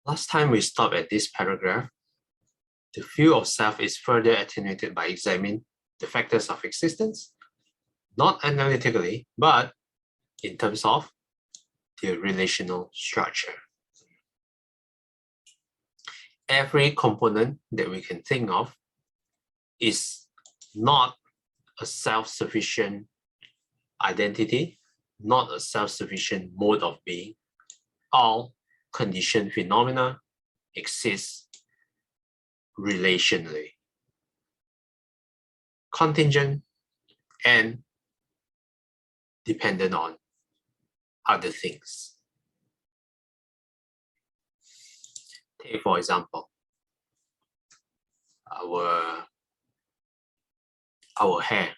Last time we stopped at this paragraph. The view of self is further attenuated by examining the factors of existence, not analytically, but in terms of their relational structure. Every component that we can think of is not a self-sufficient identity, not a self-sufficient mode of being. All conditioned phenomena exist relationally, contingent and dependent on other things. Take, for example, our hair.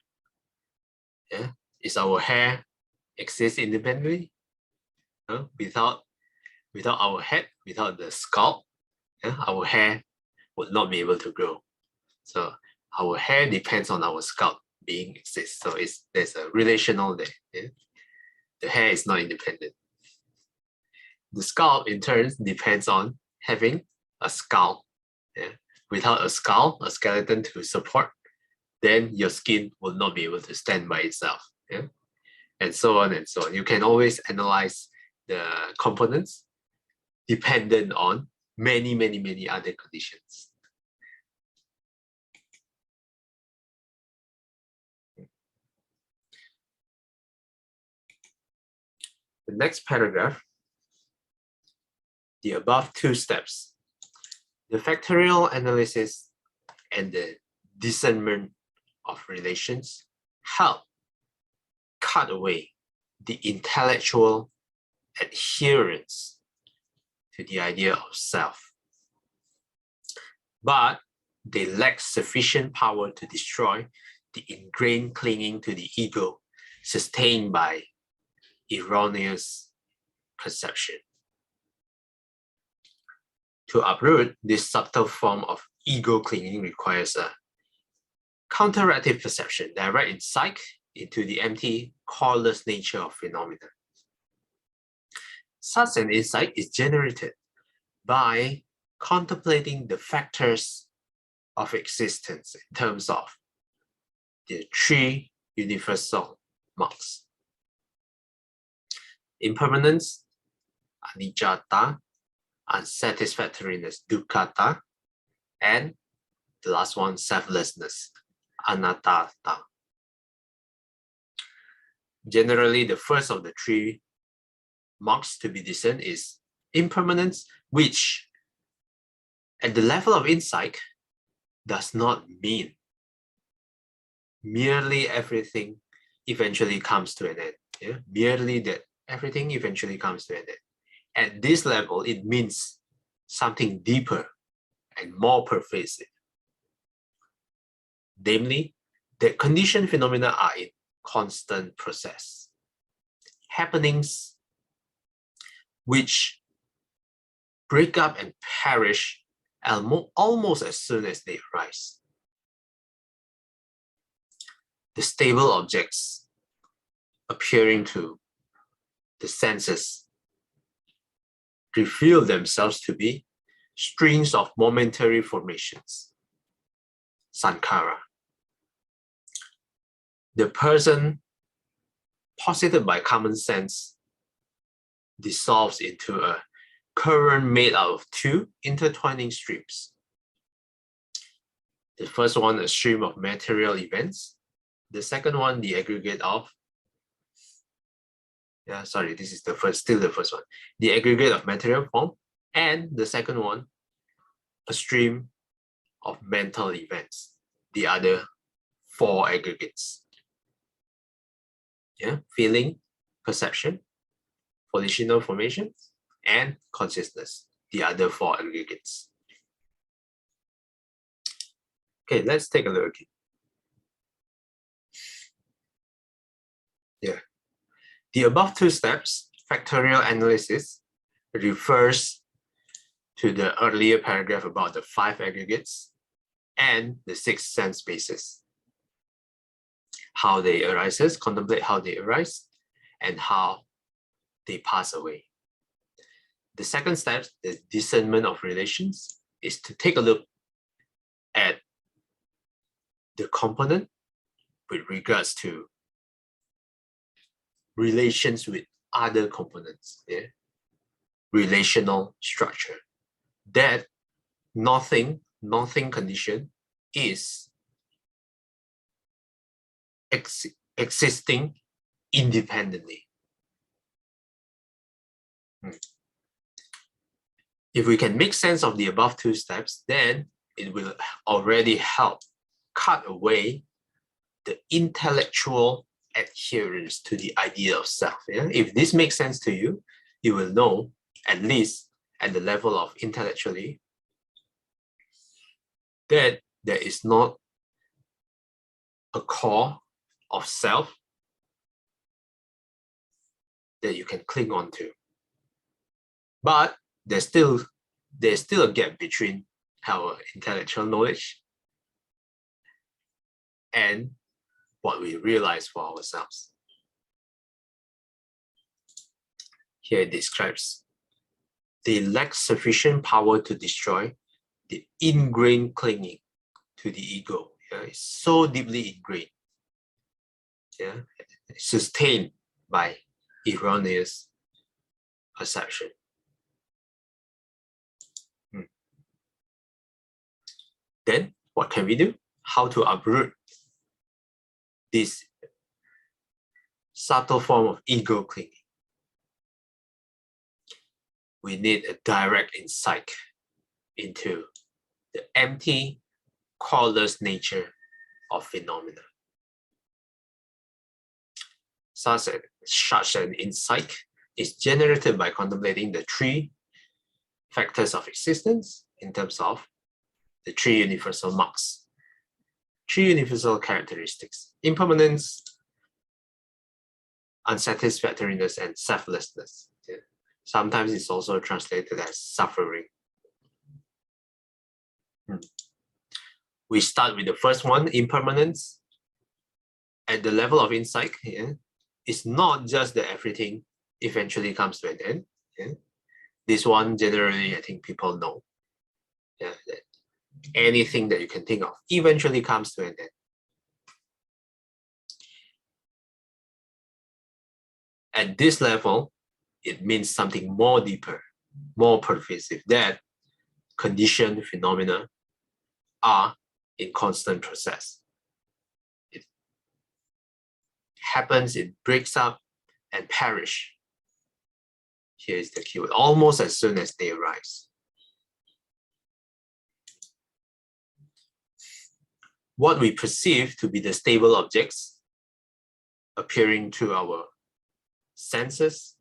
Yeah? Is our hair exist independently? Without our head, without the scalp, our hair would not be able to grow. So our hair depends on our scalp being exists. So there's a relational there. Yeah? The hair is not independent. The scalp in turn depends on having a skull. Yeah? Without a skull, a skeleton to support, then your skin will not be able to stand by itself. Yeah? And so on and so on. You can always analyze the components dependent on many other conditions. The next paragraph, the above two steps, the factorial analysis and the discernment of relations help cut away the intellectual adherence to the idea of self. But they lack sufficient power to destroy the ingrained clinging to the ego sustained by erroneous perception. To uproot this subtle form of ego clinging requires a counteractive perception, direct insight into the empty, coreless nature of phenomena. Such an insight is generated by contemplating the factors of existence in terms of the three universal marks: impermanence, anicca, unsatisfactoriness, dukkha, and the last one, selflessness, anatta. Generally, the first of the three marks to be discerned is impermanence, which at the level of insight does not mean merely everything eventually comes to an end. Yeah? Merely that everything eventually comes to an end. At this level, it means something deeper and more pervasive. Namely, that conditioned phenomena are in constant process. Happenings which break up and perish almost as soon as they arise. The stable objects appearing to the senses reveal themselves to be strings of momentary formations, sankhara. The person posited by common sense dissolves into a current made out of two intertwining streams. The first one, a stream of material events. The second one, the aggregate of, this is still the first one. The aggregate of material form. And the second one, a stream of mental events. The other four aggregates. Feeling, perception, volitional formations, and consciousness, the other four aggregates. Okay, let's take a look. The above two steps, factorial analysis, refers to the earlier paragraph about the five aggregates and the six sense bases. How they arise, contemplate how they arise, and how they pass away. The second step, the discernment of relations, is to take a look at the component with regards to relations with other components, yeah? Relational structure. That nothing condition is existing independently. If we can make sense of the above two steps, then it will already help cut away the intellectual adherence to the idea of self. Yeah? If this makes sense to you, you will know, at least at the level of intellectually, that there is not a core of self that you can cling on to. But there's still a gap between our intellectual knowledge and what we realize for ourselves. Here it describes, they lack sufficient power to destroy the ingrained clinging to the ego. Yeah? It's so deeply ingrained, yeah? Sustained by erroneous perception. Then what can we do? How to uproot this subtle form of ego clinging? We need a direct insight into the empty, causeless nature of phenomena. Such an insight is generated by contemplating the three factors of existence in terms of the three universal marks, three universal characteristics: impermanence, unsatisfactoriness, and selflessness. Yeah. Sometimes it's also translated as suffering. We start with the first one, impermanence. At the level of insight, yeah, it's not just that everything eventually comes to an end. Yeah. This one generally, I think people know. Yeah, that anything that you can think of eventually comes to an end. At this level, it means something more deeper, more pervasive, that conditioned phenomena are in constant process. It happens, it breaks up and perish. Here is the keyword, almost as soon as they arise. What we perceive to be the stable objects appearing through our senses,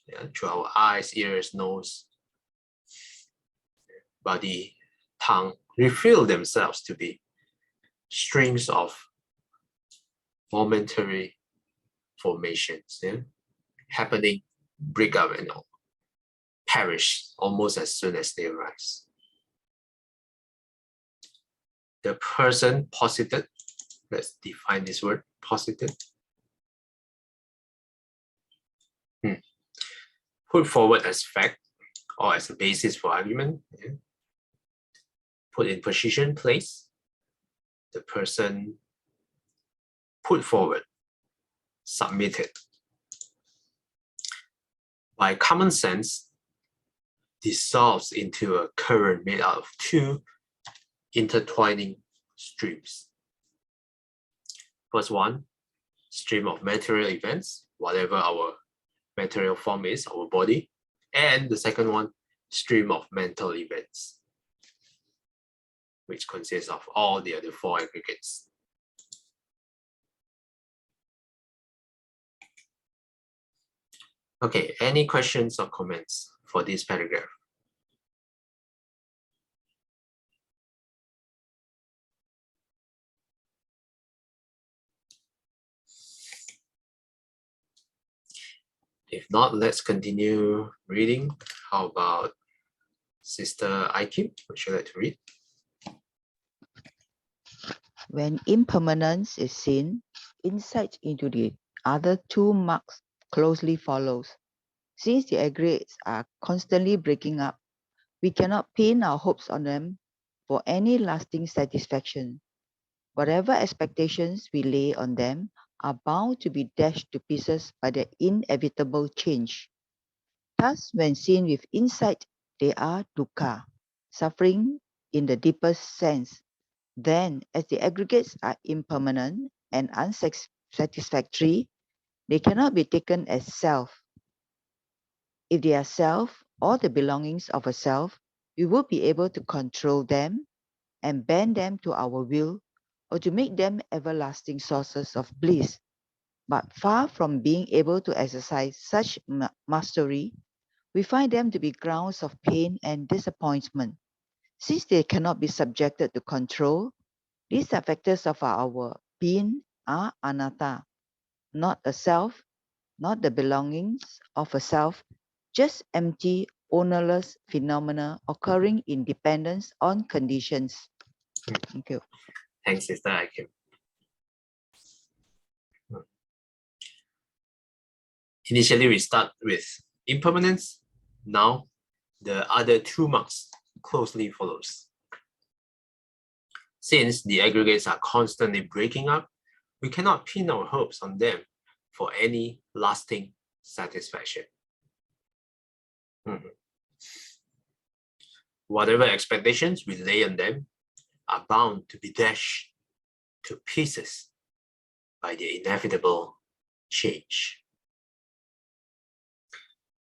yeah, through our eyes, ears, nose, body, tongue, reveal themselves to be streams of momentary formations, yeah, happening, break up, and perish almost as soon as they arise. The person posited, let's define this word, posited. Put forward as fact or as a basis for argument. Yeah. Put in position, place. The person put forward, submitted. By common sense, dissolves into a current made out of two intertwining streams. First one, stream of material events, whatever our material form is, our body. And the second one, stream of mental events, which consists of all the other four aggregates. Okay, any questions or comments for this paragraph? If not, let's continue reading. How about Sister IQ? Would you like to read? When impermanence is seen, insight into the other two marks closely follows. Since the aggregates are constantly breaking up, we cannot pin our hopes on them for any lasting satisfaction. Whatever expectations we lay on them are bound to be dashed to pieces by the inevitable change. Thus, when seen with insight, they are dukkha, suffering in the deepest sense. Then, as the aggregates are impermanent and unsatisfactory, they cannot be taken as self. If they are self or the belongings of a self, we will be able to control them and bend them to our will or to make them everlasting sources of bliss. But far from being able to exercise such mastery, we find them to be grounds of pain and disappointment. Since they cannot be subjected to control, these are factors of our being are anatta, not a self, not the belongings of a self, just empty, ownerless phenomena occurring in dependence on conditions. Thank you. Thanks, Sister Akim. Initially, we start with impermanence. Now, the other two marks closely follows. Since the aggregates are constantly breaking up, we cannot pin our hopes on them for any lasting satisfaction. Whatever expectations we lay on them are bound to be dashed to pieces by the inevitable change.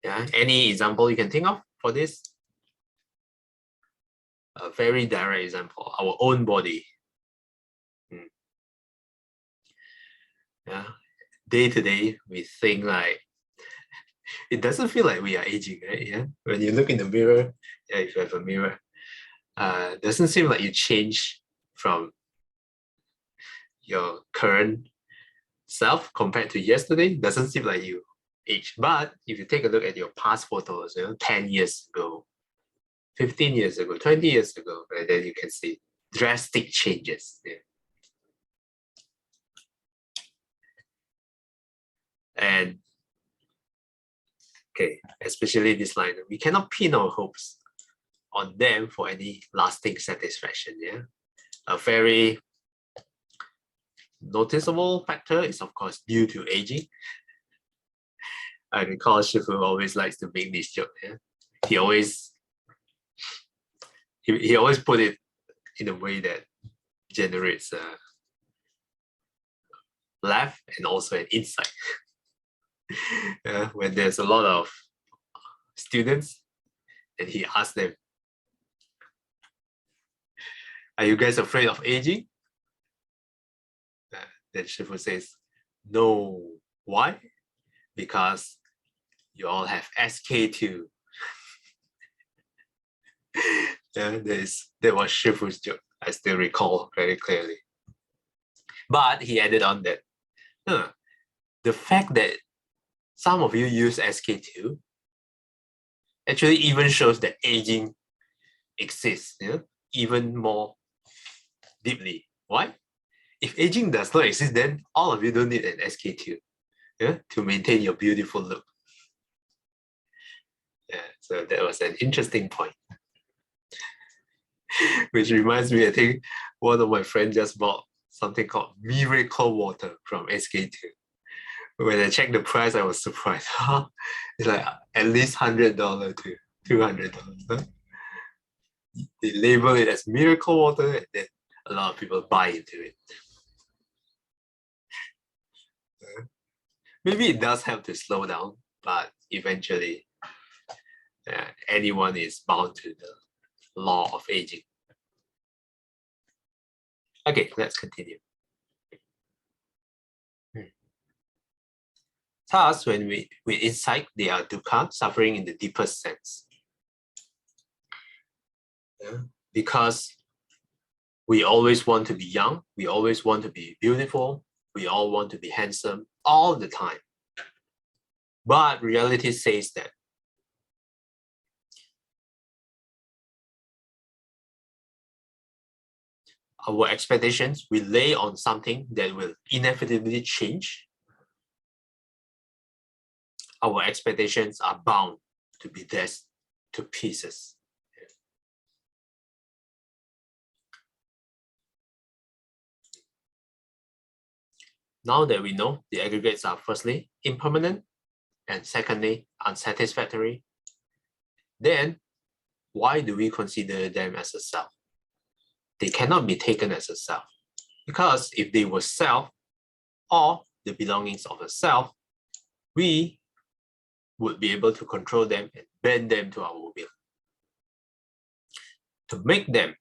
Yeah, any example you can think of for this? A very direct example, our own body. Yeah, day to day, we think like, it doesn't feel like we are aging, right? Yeah, when you look in the mirror, yeah, if you have a mirror, doesn't seem like you change from your current self compared to yesterday. Doesn't seem like you age. But if you take a look at your past photos, 10 years ago, 15 years ago, 20 years ago, and then you can see drastic changes. Yeah. And okay, especially this line, we cannot pin our hopes on them for any lasting satisfaction. Yeah, a very noticeable factor is of course due to aging. I recall Shifu always likes to make this joke. Yeah, he always put it in a way that generates a laugh and also an insight. When there's a lot of students and he asks them, "Are you guys afraid of aging?" Then Shifu says, "No." Why? Because you all have SK2. That was Shifu's joke. I still recall very clearly. But he added on that the fact that some of you use SK2 actually even shows that aging exists, even more deeply. Why? If aging does not exist, then all of you don't need an SK2 to maintain your beautiful look. Yeah, so that was an interesting point. Which reminds me, I think one of my friends just bought something called Miracle Water from SK2. When I checked the price, I was surprised. It's like at least $100 to $200. Huh? They label it as Miracle Water, and then a lot of people buy into it. Maybe it does help to slow down, but eventually anyone is bound to the law of aging. Okay, let's continue. Thus, when with insight, they are dukkha, suffering in the deepest sense. Because we always want to be young, we always want to be beautiful, we all want to be handsome all the time. But reality says that our expectations we lay on something that will inevitably change our expectations are bound to be dashed to pieces. Now that we know the aggregates are firstly impermanent and secondly unsatisfactory, then why do we consider them as a self? They cannot be taken as a self, because if they were self or the belongings of a self, we would be able to control them and bend them to our will, to make them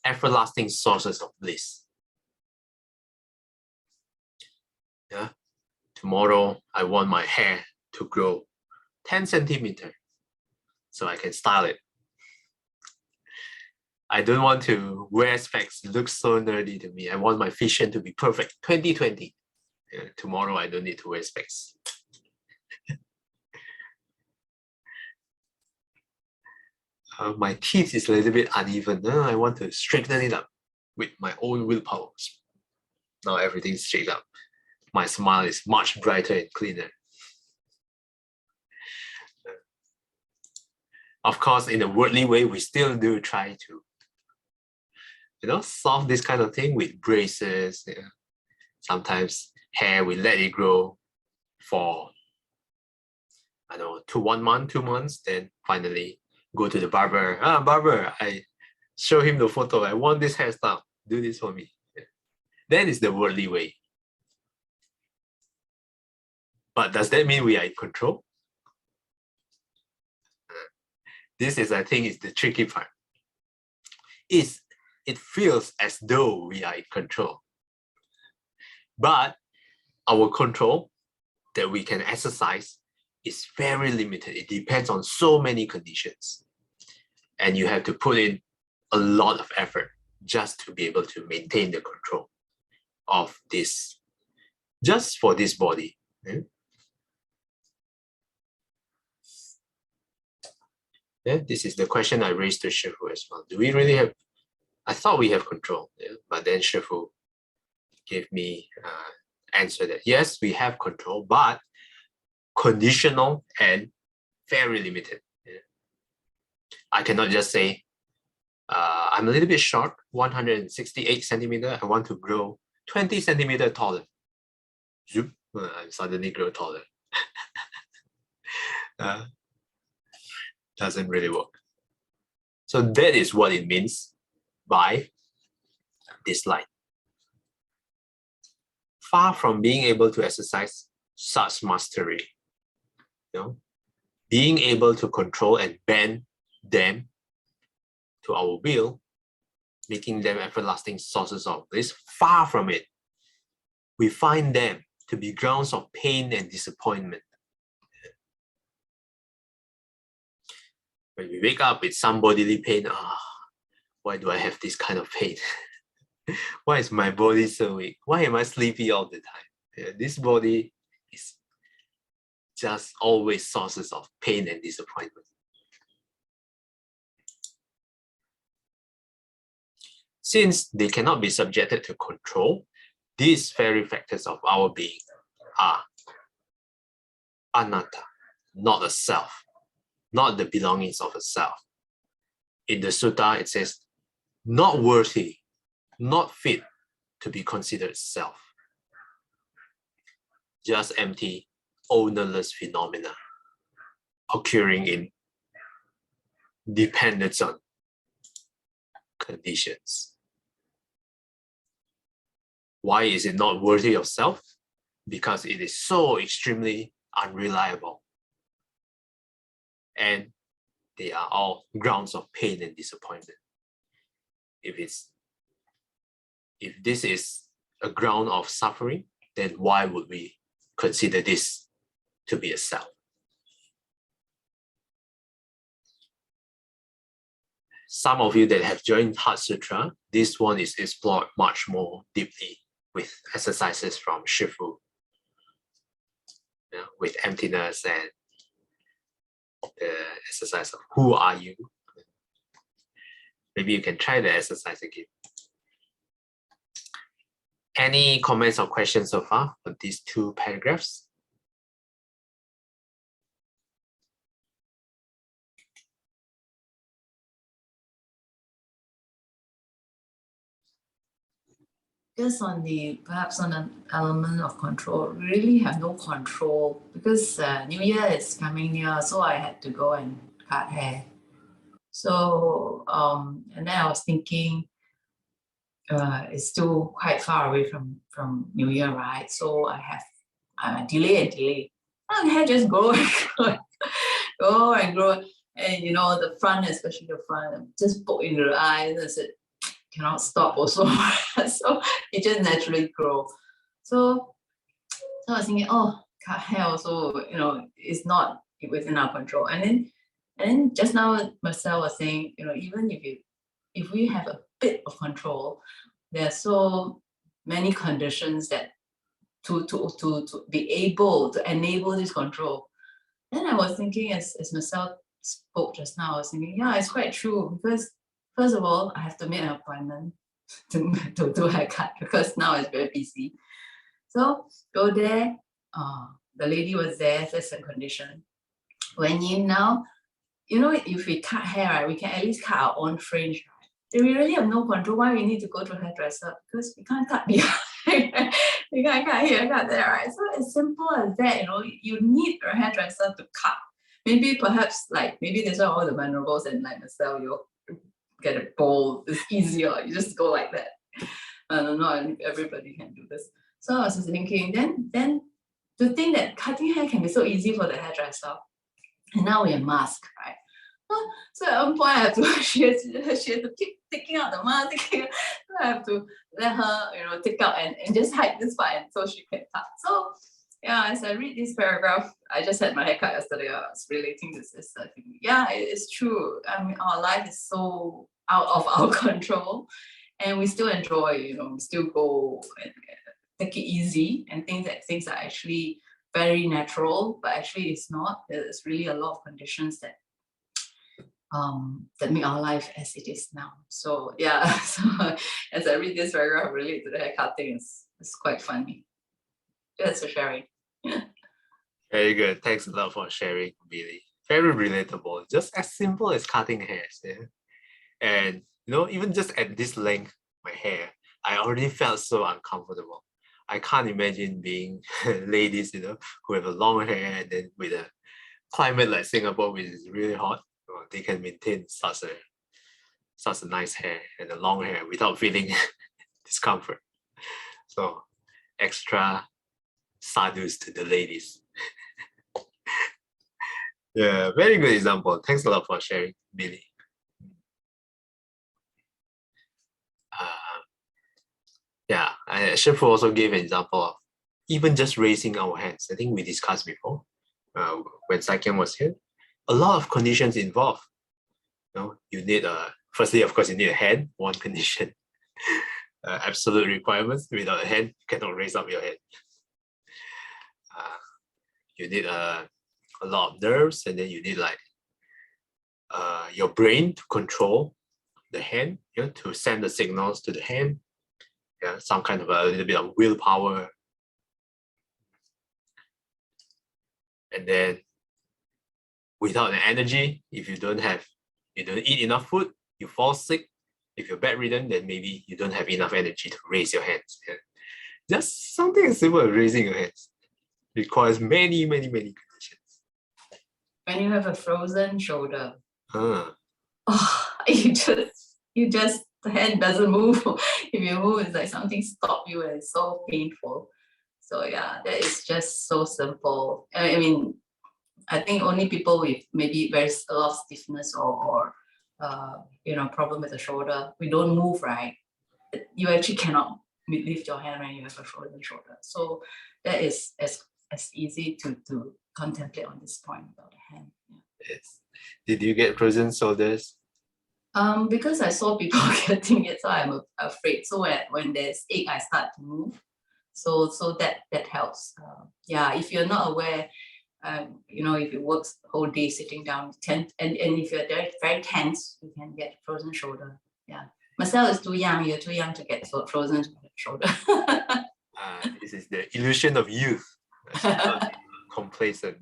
everlasting sources of bliss. Yeah. Tomorrow, I want my hair to grow 10 centimeters so I can style it. I don't want to wear specs, it looks so nerdy to me. I want my vision to be perfect, 2020. Yeah, tomorrow, I don't need to wear specs. My teeth is a little bit uneven. I want to straighten it up with my own willpower. Now everything's straight up. My smile is much brighter and cleaner. Of course, in a worldly way, we still do try to, solve this kind of thing with braces. Yeah. Sometimes hair, we let it grow for, 1 month, 2 months, then finally go to the barber. Barber, I show him the photo. I want this hairstyle. Do this for me. Yeah. That is the worldly way. But does that mean we are in control? This is, I think, is the tricky part. It feels as though we are in control. But our control that we can exercise is very limited. It depends on so many conditions. And you have to put in a lot of effort just to be able to maintain the control of this, just for this body. Yeah, this is the question I raised to Shifu as well. Do we really have, I thought we have control, but then Shifu gave me answer that yes, we have control, but conditional and very limited. Yeah. I cannot just say, I'm a little bit short, 168 centimeter, I want to grow 20 centimeter taller. Zoop, I suddenly grow taller. Doesn't really work. So that is what it means by this line. Far from being able to exercise such mastery, being able to control and bend them to our will, making them everlasting sources of bliss, far from it. We find them to be grounds of pain and disappointment. When we wake up with some bodily pain, why do I have this kind of pain? Why is my body so weak? Why am I sleepy all the time? Yeah, this body is just always sources of pain and disappointment. Since they cannot be subjected to control, these very factors of our being are anatta, not a self, not the belongings of a self. In the sutta, it says, not worthy, not fit to be considered self. Just empty, ownerless phenomena occurring in dependence on conditions. Why is it not worthy of self? Because it is so extremely unreliable. And they are all grounds of pain and disappointment. If this is a ground of suffering, then why would we consider this to be a self? Some of you that have joined Heart Sutra, this one is explored much more deeply with exercises from Shifu, with emptiness and the exercise of who are you. Maybe you can try the exercise again. Any comments or questions so far on these two paragraphs? Just on the, perhaps on an element of control, really have no control because New Year is coming near, so I had to go and cut hair. So, and then I was thinking, it's still quite far away from New Year, right? So I have delay and delay. And hair just grow and grow, grow and grow. And you know, the front, especially the front, just poke into the eyes. I said, cannot stop also. So it just naturally grow. So I was thinking, oh, cut hair also, you know, is not within our control. And then just now Marcel was saying, you know, even if we have a bit of control, there are so many conditions that to be able to enable this control. Then I was thinking, as Marcel spoke just now, I was thinking, yeah, it's quite true, because first of all, I have to make an appointment to do a haircut because now it's very busy. So go there, the lady was there, that's a condition. Went in now, you know, if we cut hair, right, we can at least cut our own fringe, right? If we really have no control, why we need to go to a hairdresser? Because we can't cut behind. We can't cut here, cut there, right? So as simple as that, you know, you need a hairdresser to cut. Maybe perhaps like, maybe that's why all the vulnerables and like Marcel, you get a bowl, it's easier, you just go like that. Not everybody can do this. So I was just thinking, then to think that cutting hair can be so easy for the hairdresser, and now we have mask, right? So at one point I have to, she has to keep taking out the mask, so I have to let her, you know, take out and just hide this part and so she can cut. So yeah, as I read this paragraph, I just had my haircut yesterday. I was relating this. I think, yeah, it's true. I mean, our life is so out of our control, and we still enjoy, you know, we still go and take it easy and think that things are actually very natural, but actually it's not. There's really a lot of conditions that that make our life as it is now. So yeah, so as I read this paragraph related to the haircut thing, it's quite funny. That's for sharing. Yeah. Very good. Thanks a lot for sharing, Billy. Very relatable. Just as simple as cutting hairs. Yeah? And you know, even just at this length, my hair, I already felt so uncomfortable. I can't imagine being ladies, you know, who have a long hair and then with a climate like Singapore, which is really hot, they can maintain such a nice hair and a long hair without feeling discomfort. So extra sadhus to the ladies. Yeah, very good example. Thanks a lot for sharing, Billy. Yeah, Shifu also gave an example of even just raising our hands. I think we discussed before when Sakyam was here. A lot of conditions involved. You know, you need firstly, of course, you need a hand. One condition. Absolute requirements. Without a hand, you cannot raise up your hand. You need a lot of nerves, and then you need like your brain to control the hand, you know, to send the signals to the hand. Yeah, some kind of a little bit of willpower. And then without the energy, if you don't eat enough food, you fall sick. If you're bedridden, then maybe you don't have enough energy to raise your hands. Yeah. Just something as simple as raising your hands requires many conditions. When you have a frozen shoulder, Oh, you just the hand doesn't move. If you move, it's like something stop you, and it's so painful. So yeah, that is just so simple. I mean, I think only people with maybe a lot of stiffness or you know, problem with the shoulder, we don't move, right? You actually cannot lift your hand when you have a frozen shoulder. So that is as easy to contemplate on this point about the hand. Yeah. yes. Did you get frozen shoulders? Because I saw people getting it, so I'm afraid. So when there's ache, I start to move. So that helps. Yeah, if you're not aware, you know, if you work the whole day sitting down, and if you're very tense, you can get frozen shoulder. Yeah, Marcel is too young. You're too young to get frozen shoulder. This is the illusion of youth. Complacent.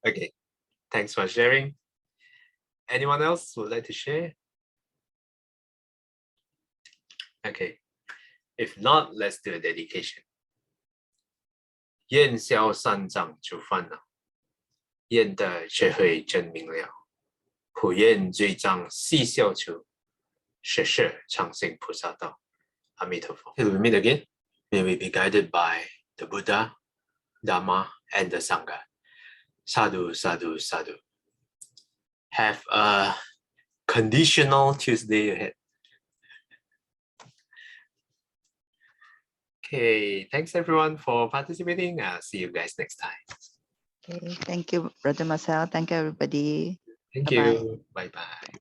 Okay, thanks for sharing. Anyone else would like to share? Okay. Okay. If not, let's do a dedication. 愿消三障诸烦恼，愿得智慧真明了。普愿罪障悉消除，世世常行菩萨道。阿弥陀佛。Till we meet again, may we be guided by the Buddha, Dhamma, and the Sangha. Sadhu, sadhu, sadhu. Have a conditional Tuesday ahead. Okay, thanks everyone for participating. I'll see you guys next time. Okay, thank you, Brother Marcel. Thank you, everybody. Thank Bye-bye. you. Bye-bye.